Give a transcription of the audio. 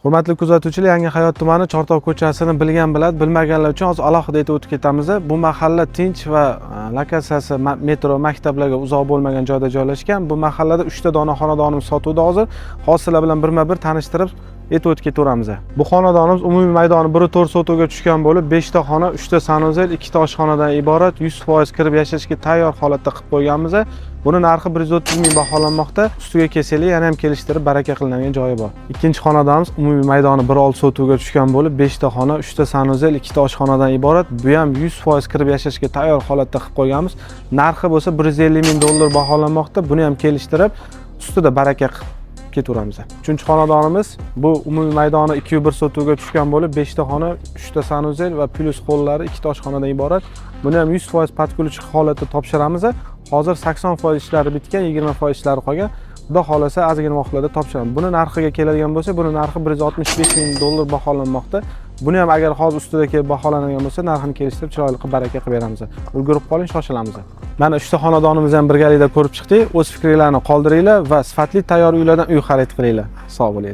Hurmatli kuzatuvchilar, Yangihayot tumani Chortoq ko'chasini bilgan biladi, bilmaganlar uchun hozir alohida aytib o'tib ketamiz. Bu mahalla tinch va lokatsiyasi metro, maktablarga uzoq bo'lmagan joyda joylashgan. Bu mahallada 3 ta dona xonadonimiz sotuvda hozir. Hozirlar bilan birma-bir tanishtirib aytib o'tib ketaveramiz. Bu xonadonimiz umumiy maydoni 1/4 sotuvga tushgan bo'lib, 5 ta xona, 3 ta sanuzel, 2 ta oshxonadan iborat, 100% kirib yashashga tayyor holatda qilib qo'yganmiz. Buni narxi 130 ming baholanmoqda. Ustiga kelsanglar, yana ham kelishtirib baraka qilinadigan joyi bor. Ikkinchi xonadonimiz umumiy maydoni 1/6 sotuvga tushgan bo'lib, 5 ta xona, 3 ta sanuzel, 2 ta oshxonadan iborat. Bu ham 100% kirib yashashga tayyor holatda qilib qo'yganmiz. Narxi bo'lsa 150 ming dollar baholanmoqda. Buni ham kelishtirib, ustida baraka ketaveramiz. Uchinchi xonadonimiz bu umumiy maydoni 2/1 sotuvga tushgan bo'lib, 5 ta xona, 3 ta sanuzel va plus xollari, 2 ta oshxonadan iborat. Buni ham 100% patkulchi holatda topshiramiz. Hozir 80% ishlari bitgan, 20% ishlari qolgan. Xudo xolasa ozgina vaqtlarda topshiramiz. Buni narxiga keladigan bo'lsa, buni narxi 165 ming dollar baholanmoqda. Buni ham agar hozir ustida kelib baholanadigan bo'lsa, narxini kelishtirib chiroyli qilib baraka qilib beramiz. Ulgurib qoling, shoshilamiz. Mana 3 ta xonadonimizni ham birgalikda ko'rib chiqdik. O'z fikringizni qoldiringlar va sifatli tayyor uylardan uy xarid qilinglar. Sog' bo'linglar.